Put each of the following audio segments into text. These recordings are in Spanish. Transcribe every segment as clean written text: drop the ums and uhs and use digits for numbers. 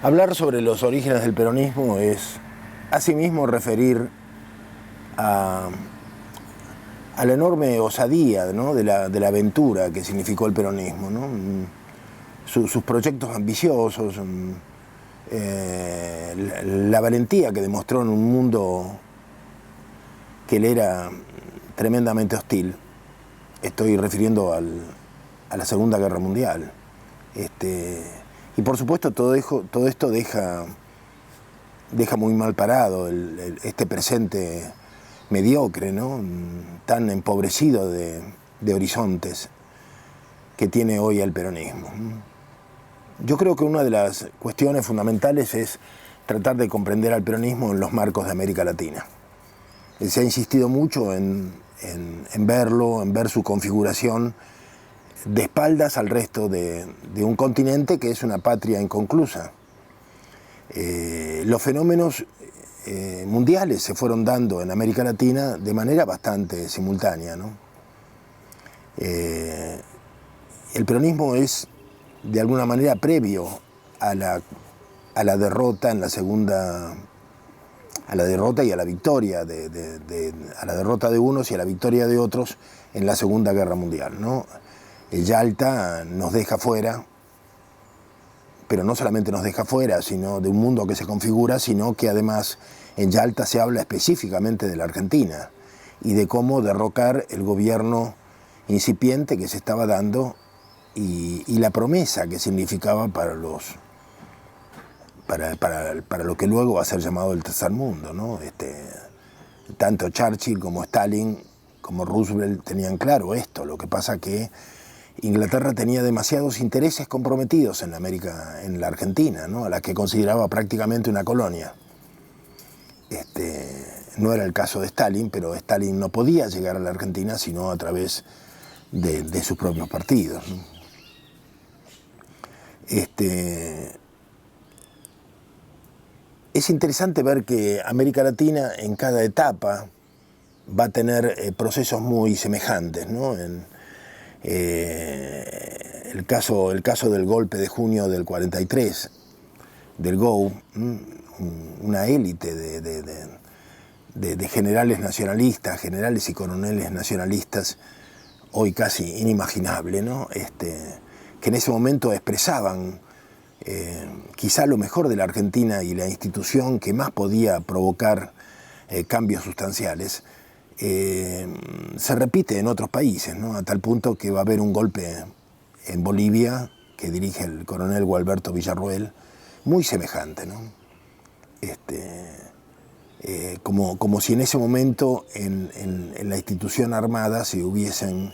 Hablar sobre los orígenes del peronismo es asimismo referir a, a la enorme osadía, ¿no?, de la aventura que significó el peronismo, ¿no? Sus proyectos ambiciosos, la valentía que demostró en un mundo que le era tremendamente hostil. Estoy refiriendo a la Segunda Guerra Mundial. Y por supuesto todo esto deja muy mal parado este presente mediocre, ¿no?, tan empobrecido de horizontes que tiene hoy el peronismo. Yo creo que una de las cuestiones fundamentales es tratar de comprender al peronismo en los marcos de América Latina. Se ha insistido mucho en verlo, en ver su configuración de espaldas al resto de un continente que es una patria inconclusa. Los fenómenos mundiales se fueron dando en América Latina de manera bastante simultánea, ¿no? El peronismo es de alguna manera previo a la derrota en la segunda, a la derrota y a la victoria, a la derrota de unos y a la victoria de otros en la Segunda Guerra Mundial, ¿no? El Yalta nos deja fuera, pero no solamente nos deja fuera, sino de un mundo que se configura, sino que además en Yalta se habla específicamente de la Argentina y de cómo derrocar el gobierno incipiente que se estaba dando y la promesa que significaba para lo que luego va a ser llamado el tercer mundo, ¿no? Tanto Churchill como Stalin como Roosevelt tenían claro esto. Lo que pasa que Inglaterra tenía demasiados intereses comprometidos en la Argentina, ¿no?, a la que consideraba prácticamente una colonia. No era el caso de Stalin, pero Stalin no podía llegar a la Argentina sino a través de sus propios partidos, ¿no? Es interesante ver que América Latina en cada etapa va a tener procesos muy semejantes, ¿no? El caso del golpe de junio del 43, del GO, una élite de generales nacionalistas, generales y coroneles nacionalistas, hoy casi inimaginable, ¿no? Que en ese momento expresaban quizá lo mejor de la Argentina y la institución que más podía provocar cambios sustanciales, se repite en otros países, ¿no?, a tal punto que va a haber un golpe en Bolivia que dirige el coronel Gualberto Villarroel, muy semejante, ¿no? Como si en ese momento en la institución armada se hubiesen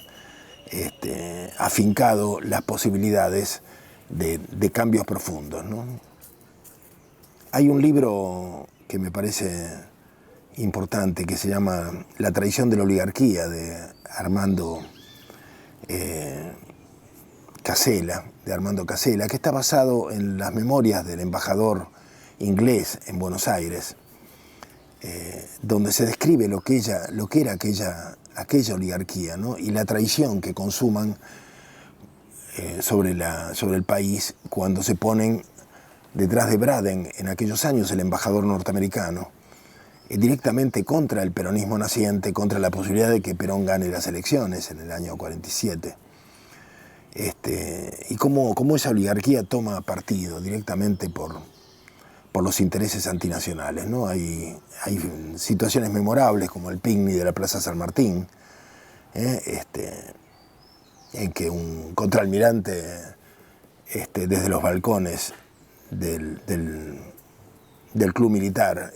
afincado las posibilidades de cambios profundos, ¿no? Hay un libro que me parece importante que se llama La traición de la oligarquía, de Armando Casella, que está basado en las memorias del embajador inglés en Buenos Aires, donde se describe lo que era aquella oligarquía, ¿no?, y la traición que consuman sobre el país cuando se ponen detrás de Braden, en aquellos años el embajador norteamericano, directamente contra el peronismo naciente, contra la posibilidad de que Perón gane las elecciones en el año 47. Y cómo esa oligarquía toma partido directamente por los intereses antinacionales, ¿no? Hay situaciones memorables como el picnic de la Plaza San Martín, en que un contraalmirante desde los balcones del club militar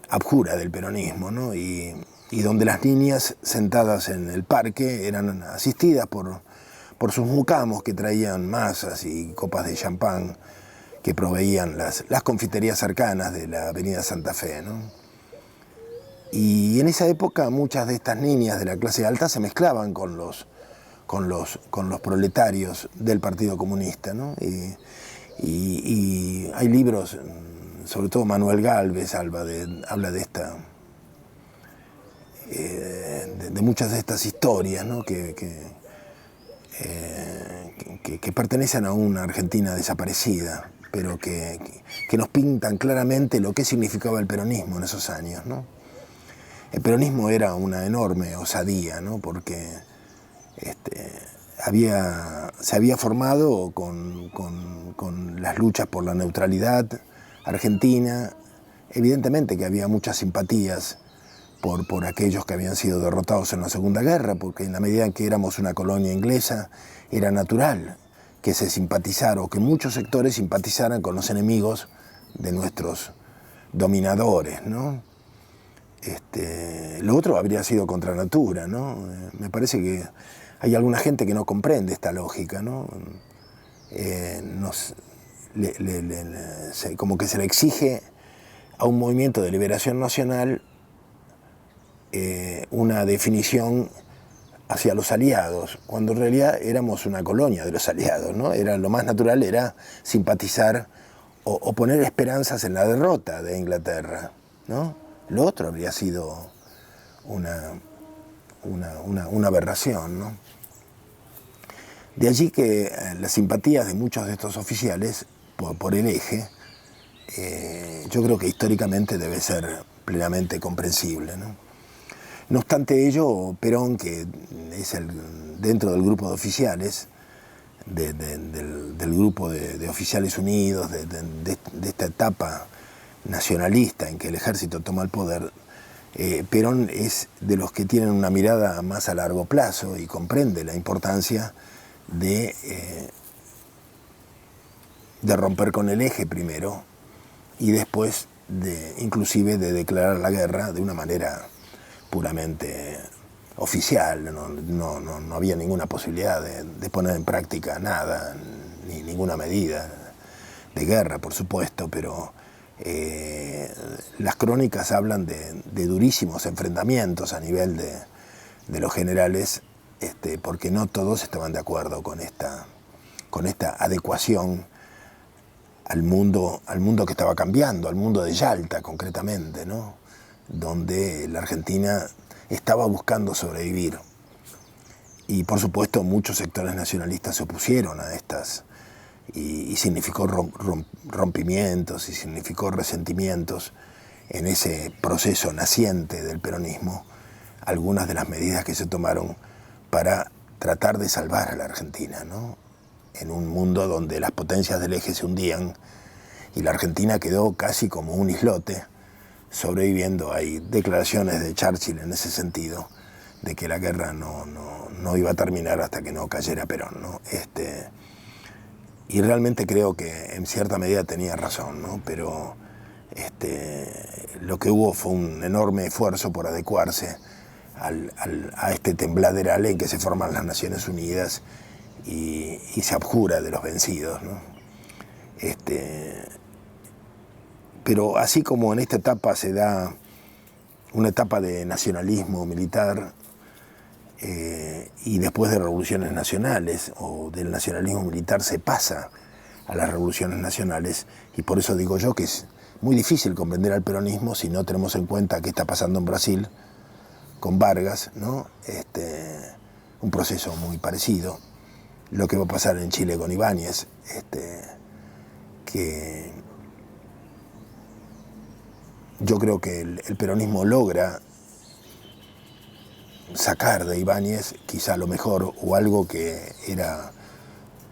abjura del peronismo, ¿no? Y donde las niñas sentadas en el parque eran asistidas por sus mucamos que traían masas y copas de champán que proveían las confiterías cercanas de la avenida Santa Fe, ¿no? Y en esa época muchas de estas niñas de la clase alta se mezclaban con los proletarios del Partido Comunista, ¿no? Y hay libros, sobre todo Manuel Gálvez habla de muchas de estas historias, ¿no?, que pertenecen a una Argentina desaparecida, pero que nos pintan claramente lo que significaba el peronismo en esos años, ¿no? El peronismo era una enorme osadía, ¿no? Porque se había formado con las luchas por la neutralidad argentina. Evidentemente que había muchas simpatías por aquellos que habían sido derrotados en la Segunda Guerra, porque en la medida en que éramos una colonia inglesa, era natural que se simpatizara, o que muchos sectores simpatizaran con los enemigos de nuestros dominadores, ¿no? Lo otro habría sido contra natura, ¿no? Me parece que hay alguna gente que no comprende esta lógica, ¿no? Como que se le exige a un movimiento de liberación nacional una definición hacia los aliados, cuando en realidad éramos una colonia de los aliados, ¿no? Lo más natural era simpatizar o poner esperanzas en la derrota de Inglaterra, ¿no? Lo otro habría sido una aberración, ¿no? De allí que las simpatías de muchos de estos oficiales por el eje, yo creo que históricamente debe ser plenamente comprensible, ¿no? No obstante ello, Perón, que es dentro del grupo de oficiales, del grupo de oficiales unidos, de esta etapa nacionalista en que el ejército toma el poder, Perón es de los que tienen una mirada más a largo plazo y comprende la importancia de romper con el eje primero y después inclusive de declarar la guerra de una manera puramente oficial. No había ninguna posibilidad de poner en práctica nada, ni ninguna medida de guerra, por supuesto, pero las crónicas hablan de durísimos enfrentamientos a nivel de los generales, porque no todos estaban de acuerdo con esta adecuación al mundo que estaba cambiando, al mundo de Yalta concretamente, ¿no? Donde la Argentina estaba buscando sobrevivir. Y por supuesto muchos sectores nacionalistas se opusieron a estas, y significó rompimientos y significó resentimientos en ese proceso naciente del peronismo, algunas de las medidas que se tomaron para tratar de salvar a la Argentina, ¿no? En un mundo donde las potencias del eje se hundían y la Argentina quedó casi como un islote, sobreviviendo. Hay declaraciones de Churchill en ese sentido, de que la guerra no iba a terminar hasta que no cayera Perón, ¿no? Y realmente creo que en cierta medida tenía razón, ¿no? Pero lo que hubo fue un enorme esfuerzo por adecuarse a este tembladeral en que se forman las Naciones Unidas y se abjura de los vencidos, ¿no? Pero así como en esta etapa se da una etapa de nacionalismo militar, y después de revoluciones nacionales o del nacionalismo militar se pasa a las revoluciones nacionales, y por eso digo yo que es muy difícil comprender al peronismo si no tenemos en cuenta qué está pasando en Brasil con Vargas, ¿no? Un proceso muy parecido, lo que va a pasar en Chile con Ibáñez, que yo creo que el peronismo logra sacar de Ibáñez quizá lo mejor o algo que era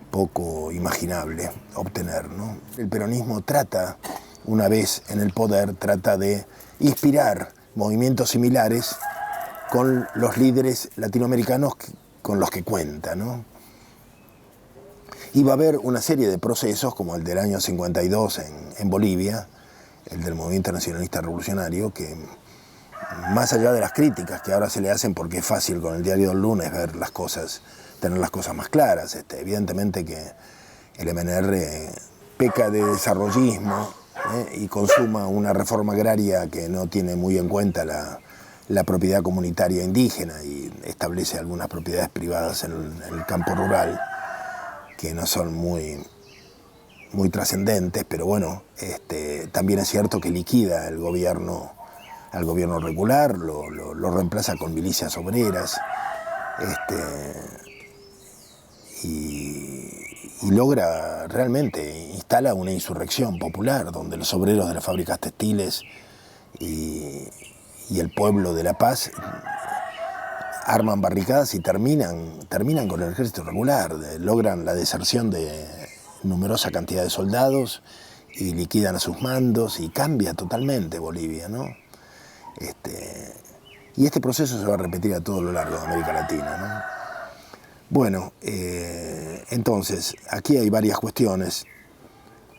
poco imaginable obtener, ¿no? El peronismo trata, una vez en el poder, trata de inspirar movimientos similares con los líderes latinoamericanos con los que cuenta, ¿no? Y va a haber una serie de procesos, como el del año 52 en Bolivia, el del Movimiento Nacionalista Revolucionario, que más allá de las críticas que ahora se le hacen, porque es fácil con el diario del lunes ver las cosas, tener las cosas más claras, evidentemente que el MNR peca de desarrollismo y consuma una reforma agraria que no tiene muy en cuenta la propiedad comunitaria indígena y establece algunas propiedades privadas en el campo rural que no son muy trascendentes, pero bueno, también es cierto que liquida al gobierno regular, lo reemplaza con milicias obreras, y y logra realmente, instala una insurrección popular donde los obreros de las fábricas textiles y el pueblo de La Paz arman barricadas y terminan con el ejército regular, logran la deserción de numerosa cantidad de soldados y liquidan a sus mandos y cambia totalmente Bolivia, ¿no? Y este proceso se va a repetir a todo lo largo de América Latina, ¿no? Bueno, entonces, aquí hay varias cuestiones.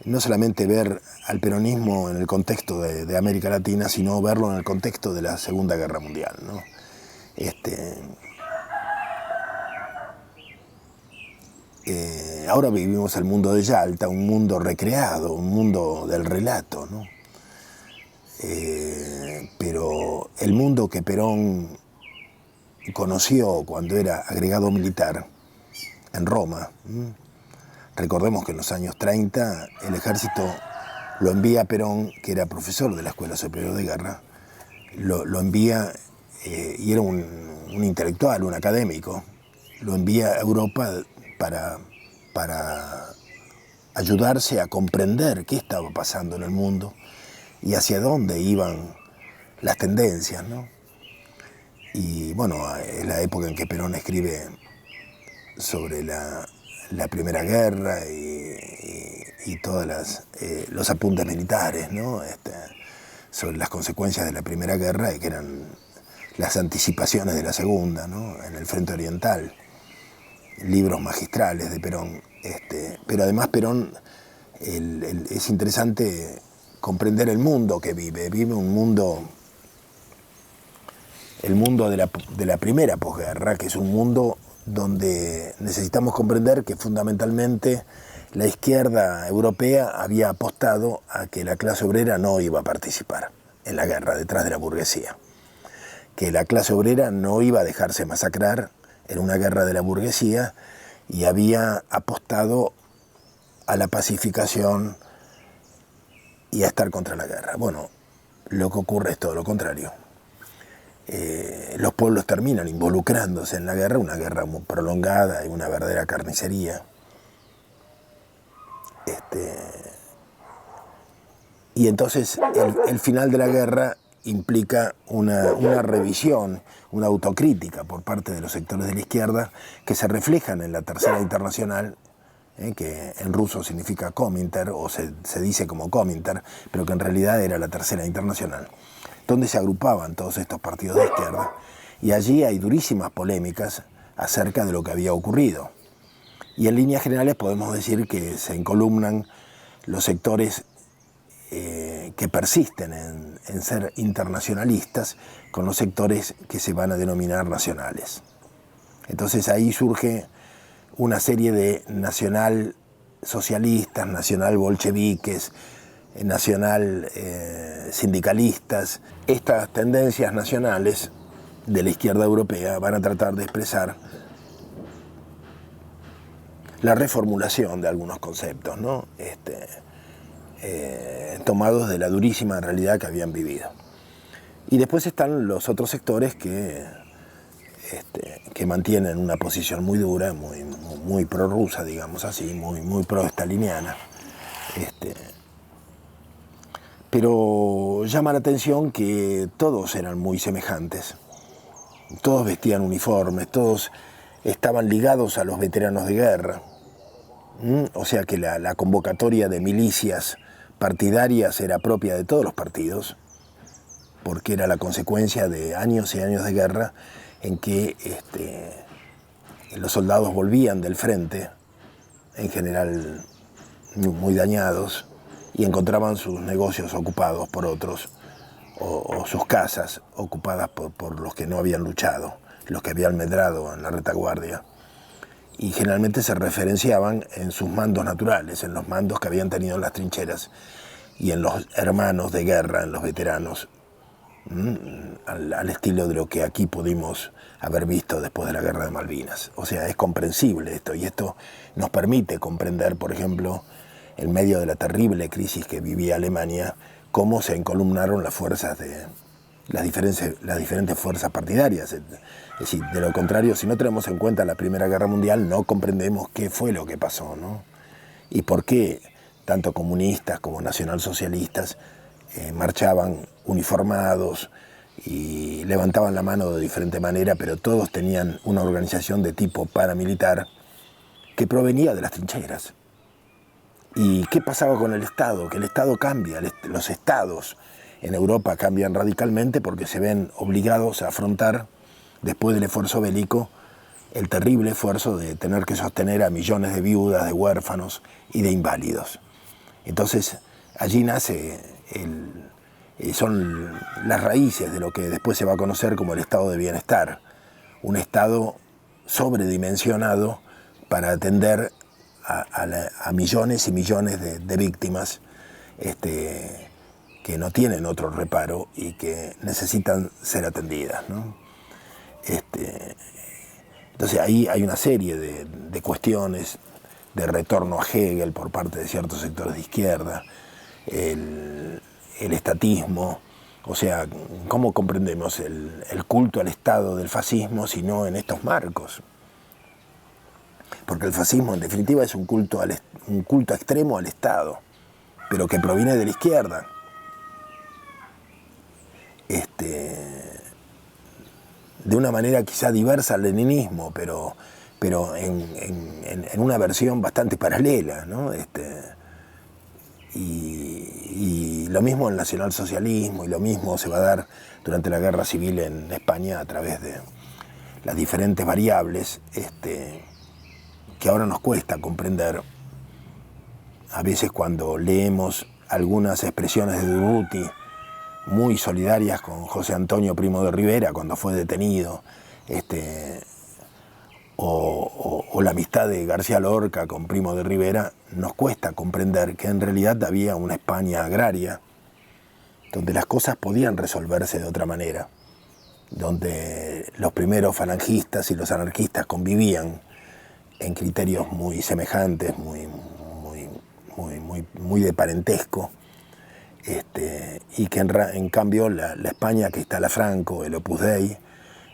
No solamente ver al peronismo en el contexto de América Latina, sino verlo en el contexto de la Segunda Guerra Mundial, ¿no? Ahora vivimos el mundo de Yalta, un mundo recreado, un mundo del relato, ¿no? Pero el mundo que Perón conoció cuando era agregado militar en Roma, recordemos que en los años 30 el ejército lo envía a Perón, que era profesor de la Escuela Superior de Guerra, lo envía, y era un intelectual, un académico, lo envía a Europa para ayudarse a comprender qué estaba pasando en el mundo y hacia dónde iban las tendencias, ¿no? Y bueno, es la época en que Perón escribe sobre la Primera Guerra y todos los apuntes militares, ¿no? Sobre las consecuencias de la Primera Guerra, y que eran las anticipaciones de la Segunda, ¿no? En el Frente Oriental. Libros magistrales de Perón. Pero además Perón, es interesante comprender el mundo que vive. Vive un mundo, el mundo de la primera posguerra, que es un mundo donde necesitamos comprender que fundamentalmente la izquierda europea había apostado a que la clase obrera no iba a participar en la guerra detrás de la burguesía, que la clase obrera no iba a dejarse masacrar en una guerra de la burguesía, y había apostado a la pacificación y a estar contra la guerra. Bueno, lo que ocurre es todo lo contrario. Los pueblos terminan involucrándose en la guerra, una guerra muy prolongada y una verdadera carnicería. Y entonces el final de la guerra implica una revisión, una autocrítica por parte de los sectores de la izquierda que se reflejan en la Tercera Internacional, que en ruso significa Kominter, o se dice como Kominter, pero que en realidad era la Tercera Internacional, donde se agrupaban todos estos partidos de izquierda, y allí hay durísimas polémicas acerca de lo que había ocurrido. Y en líneas generales podemos decir que se encolumnan los sectores que persisten en ser internacionalistas con los sectores que se van a denominar nacionales. Entonces ahí surge una serie de nacional socialistas, nacional bolcheviques, nacional sindicalistas. Estas tendencias nacionales de la izquierda europea van a tratar de expresar la reformulación de algunos conceptos, ¿no? Tomados de la durísima realidad que habían vivido. Y después están los otros sectores que mantienen una posición muy dura, muy prorrusa, digamos así, muy pro-staliniana. Pero llama la atención que todos eran muy semejantes. Todos vestían uniformes, todos estaban ligados a los veteranos de guerra. O sea que la convocatoria de milicias partidarias era propia de todos los partidos, porque era la consecuencia de años y años de guerra en que los soldados volvían del frente, en general muy dañados, y encontraban sus negocios ocupados por otros, o sus casas ocupadas por los que no habían luchado, los que habían medrado en la retaguardia. Y generalmente se referenciaban en sus mandos naturales, en los mandos que habían tenido en las trincheras y en los hermanos de guerra, en los veteranos, al estilo de lo que aquí pudimos haber visto después de la Guerra de Malvinas. O sea, es comprensible esto, y esto nos permite comprender, por ejemplo, en medio de la terrible crisis que vivía Alemania, cómo se encolumnaron las fuerzas de las diferentes fuerzas partidarias. Es decir, de lo contrario, si no tenemos en cuenta la Primera Guerra Mundial, no comprendemos qué fue lo que pasó, ¿no? y por qué tanto comunistas como nacionalsocialistas marchaban uniformados y levantaban la mano de diferente manera, pero todos tenían una organización de tipo paramilitar que provenía de las trincheras. ¿Y qué pasaba con el Estado? Que el Estado cambia, los estados en Europa cambian radicalmente porque se ven obligados a afrontar, después del esfuerzo bélico, el terrible esfuerzo de tener que sostener a millones de viudas, de huérfanos y de inválidos. Entonces, allí nace son las raíces de lo que después se va a conocer como el estado de bienestar, un estado sobredimensionado para atender a millones y millones de víctimas que no tienen otro reparo y que necesitan ser atendidas, ¿no? Entonces ahí hay una serie de cuestiones de retorno a Hegel por parte de ciertos sectores de izquierda, el estatismo, o sea, ¿cómo comprendemos el culto al Estado del fascismo si no en estos marcos? Porque el fascismo en definitiva es un culto extremo al Estado, pero que proviene de la izquierda. De una manera quizá diversa al leninismo, pero en una versión bastante paralela, ¿no? Y lo mismo el nacionalsocialismo, y lo mismo se va a dar durante la guerra civil en España a través de las diferentes variables que ahora nos cuesta comprender. A veces cuando leemos algunas expresiones de Durruti muy solidarias con José Antonio Primo de Rivera cuando fue detenido, o la amistad de García Lorca con Primo de Rivera, nos cuesta comprender que en realidad había una España agraria, donde las cosas podían resolverse de otra manera, donde los primeros falangistas y los anarquistas convivían en criterios muy semejantes, muy de parentesco, y que en cambio la España que instala Franco, el Opus Dei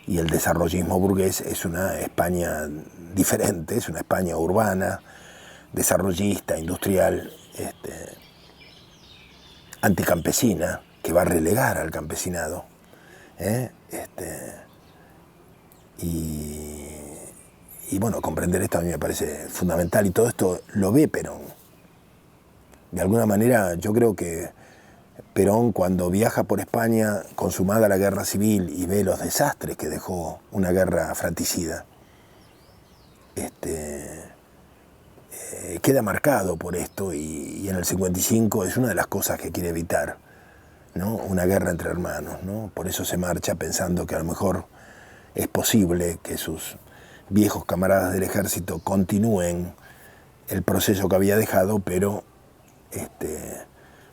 y el desarrollismo burgués es una España diferente, es una España urbana, desarrollista, industrial, anticampesina, que va a relegar al campesinado. Y bueno, comprender esto a mí me parece fundamental, y todo esto lo ve Perón. De alguna manera yo creo que Perón, cuando viaja por España consumada la guerra civil y ve los desastres que dejó una guerra fratricida, queda marcado por esto, y en el 55 es una de las cosas que quiere evitar, ¿no? Una guerra entre hermanos, ¿no? Por eso se marcha pensando que a lo mejor es posible que sus viejos camaradas del ejército continúen el proceso que había dejado, pero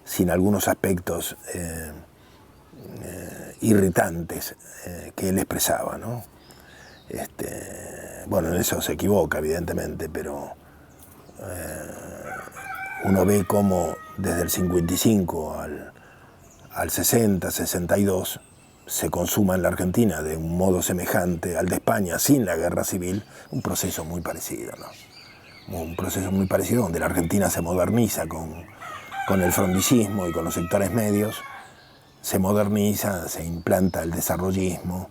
sin algunos aspectos irritantes que él expresaba, ¿no? Bueno, en eso se equivoca, evidentemente, pero uno ve cómo desde el 55 al 60, 62, se consuma en la Argentina de un modo semejante al de España, sin la guerra civil, un proceso muy parecido, ¿no? Un proceso muy parecido donde la Argentina se moderniza con el frondicismo y con los sectores medios, se moderniza, se implanta el desarrollismo,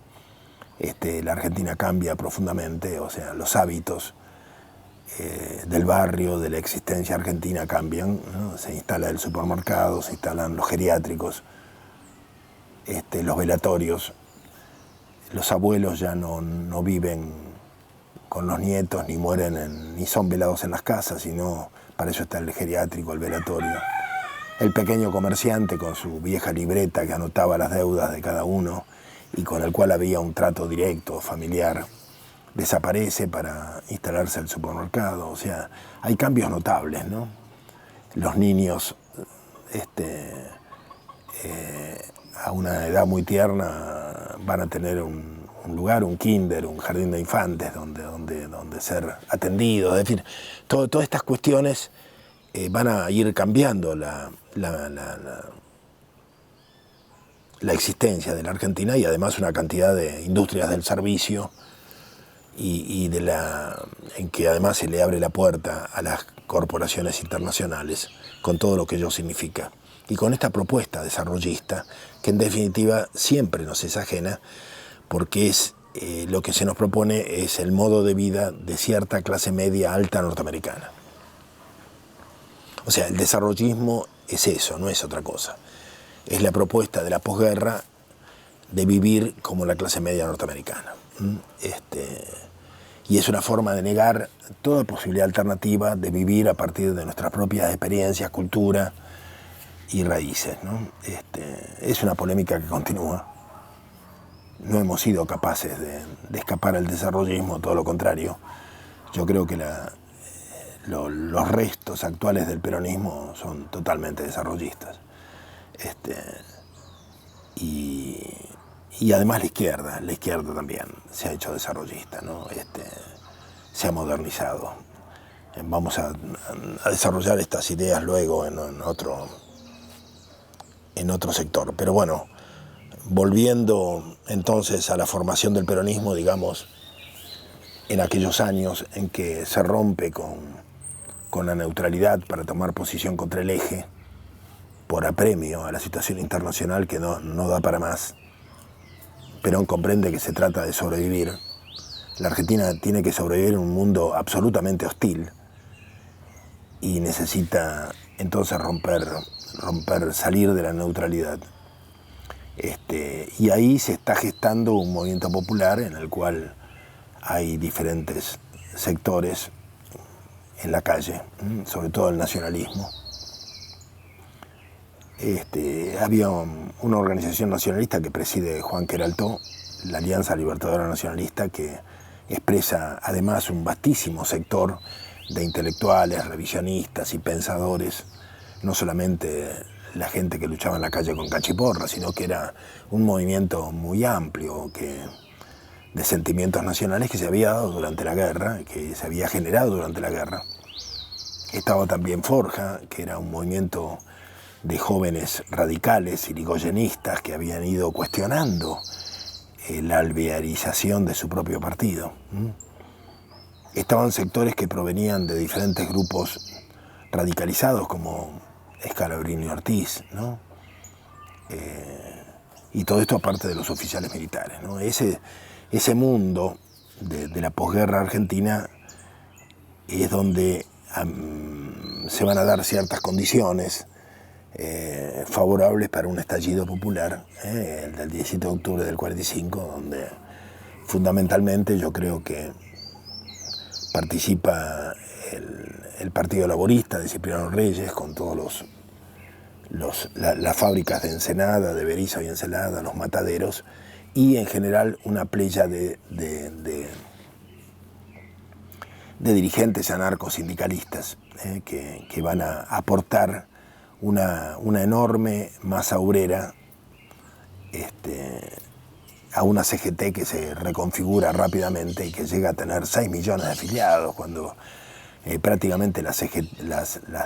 la Argentina cambia profundamente, o sea, los hábitos del barrio, de la existencia argentina cambian, ¿no? Se instala el supermercado, se instalan los geriátricos, los velatorios, los abuelos ya no viven con los nietos, ni mueren, ni son velados en las casas, sino para eso está el geriátrico, el velatorio. El pequeño comerciante con su vieja libreta que anotaba las deudas de cada uno y con el cual había un trato directo, familiar, desaparece para instalarse el supermercado. O sea, hay cambios notables, ¿no? Los niños a una edad muy tierna van a tener un lugar, un kinder, un jardín de infantes donde ser atendidos. Es decir, todas estas cuestiones van a ir cambiando la existencia de la Argentina, y además una cantidad de industrias del servicio en que además se le abre la puerta a las corporaciones internacionales, con todo lo que ello significa. Y con esta propuesta desarrollista, que en definitiva siempre nos es ajena, porque es lo que se nos propone es el modo de vida de cierta clase media alta norteamericana. O sea, el desarrollismo es eso, no es otra cosa. Es la propuesta de la posguerra de vivir como la clase media norteamericana. Y es una forma de negar toda posibilidad alternativa de vivir a partir de nuestras propias experiencias, cultura y raíces, ¿no? Es una polémica que continúa. No hemos sido capaces de escapar al desarrollismo, todo lo contrario. Yo creo que los restos actuales del peronismo son totalmente desarrollistas. Y además la izquierda también se ha hecho desarrollista, ¿no? Se ha modernizado. Vamos a desarrollar estas ideas luego en otro sector. Pero bueno, volviendo entonces a la formación del peronismo, digamos, en aquellos años en que se rompe con la neutralidad para tomar posición contra el eje, por apremio a la situación internacional que no da para más. Perón comprende que se trata de sobrevivir. La Argentina tiene que sobrevivir en un mundo absolutamente hostil y necesita entonces salir de la neutralidad. Y ahí se está gestando un movimiento popular en el cual hay diferentes sectores en la calle, sobre todo el nacionalismo. Había una organización nacionalista que preside Juan Queraltó, la Alianza Libertadora Nacionalista, que expresa además un vastísimo sector de intelectuales, revisionistas y pensadores, no solamente la gente que luchaba en la calle con cachiporra, sino que era un movimiento muy amplio de sentimientos nacionales que se había dado durante la guerra, que se había generado durante la guerra. Estaba también Forja, que era un movimiento de jóvenes radicales, irigoyenistas, que habían ido cuestionando la alvearización de su propio partido. Estaban sectores que provenían de diferentes grupos radicalizados, como Scalabrini y Ortiz, ¿no? Y todo esto aparte de los oficiales militares, ¿no? Ese mundo de la posguerra argentina es donde se van a dar ciertas condiciones favorables para un estallido popular, el del 17 de octubre del 45, donde fundamentalmente yo creo que participa el Partido Laborista de Cipriano Reyes con todos las fábricas de Ensenada, de Berisso y Ensenada, los mataderos, y en general una playa de dirigentes anarcosindicalistas que van a aportar una enorme masa obrera a una CGT que se reconfigura rápidamente y que llega a tener 6 millones de afiliados, cuando prácticamente las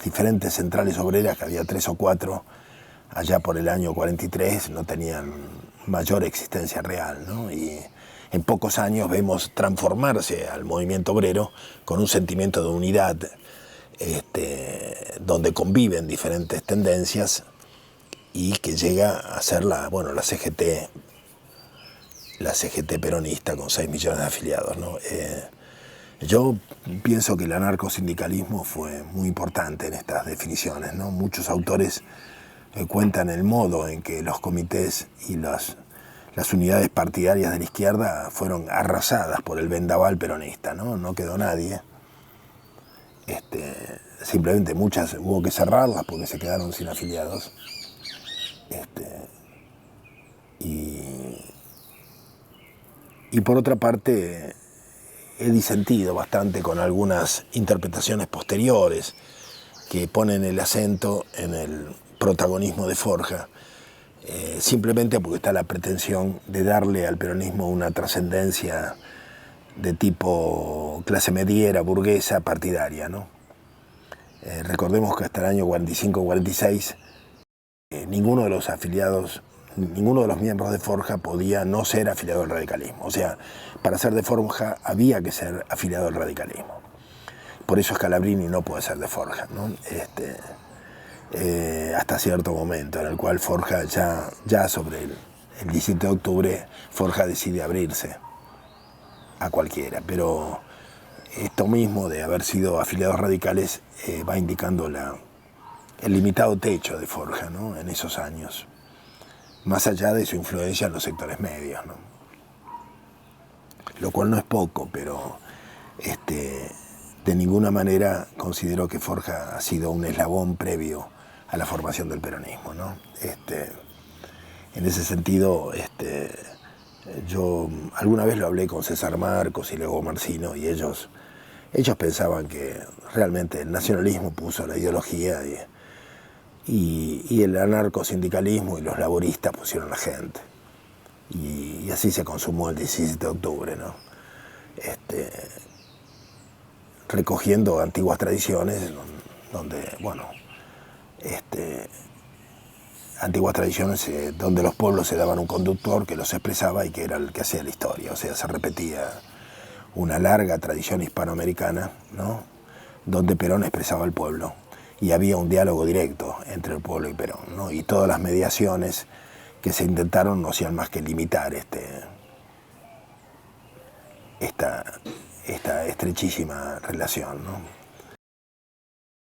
diferentes centrales obreras, que había 3 o 4 allá por el año 43, no tenían mayor existencia real, ¿no? Y en pocos años vemos transformarse al movimiento obrero con un sentimiento de unidad, donde conviven diferentes tendencias y que llega a ser la CGT peronista con 6 millones de afiliados, ¿no? Yo pienso que el anarcosindicalismo fue muy importante en estas definiciones, ¿no? Muchos autores cuentan el modo en que los comités y las unidades partidarias de la izquierda fueron arrasadas por el vendaval peronista, ¿no? No quedó nadie. Simplemente muchas hubo que cerrarlas porque se quedaron sin afiliados. Y por otra parte, he disentido bastante con algunas interpretaciones posteriores que ponen el acento en el protagonismo de Forja, simplemente porque está la pretensión de darle al peronismo una trascendencia de tipo clase mediera, burguesa, partidaria, ¿no? Recordemos que hasta el año 45-46 ninguno de los afiliados ninguno de los miembros de Forja podía no ser afiliado al radicalismo. O sea, para ser de Forja había que ser afiliado al radicalismo. Por eso Scalabrini no puede ser de Forja, ¿no? Hasta cierto momento, en el cual Forja ya sobre el 17 de octubre, Forja decide abrirse a cualquiera. Pero esto mismo de haber sido afiliados radicales va indicando el limitado techo de Forja, ¿no? En esos años, más allá de su influencia en los sectores medios, ¿no? Lo cual no es poco, pero de ninguna manera considero que Forja ha sido un eslabón previo a la formación del peronismo, ¿no? En ese sentido, yo alguna vez lo hablé con César Marcos y luego Marcino, y ellos pensaban que realmente el nacionalismo puso la ideología y el anarcosindicalismo y los laboristas pusieron la gente. Y así se consumó el 17 de octubre, ¿no? Recogiendo antiguas tradiciones donde, bueno, antiguas tradiciones donde los pueblos se daban un conductor que los expresaba y que era el que hacía la historia. O sea, se repetía una larga tradición hispanoamericana, ¿no? Donde Perón expresaba al pueblo y había un diálogo directo entre el pueblo y Perón, ¿no? Y todas las mediaciones que se intentaron no hacían más que limitar esta estrechísima relación, ¿no?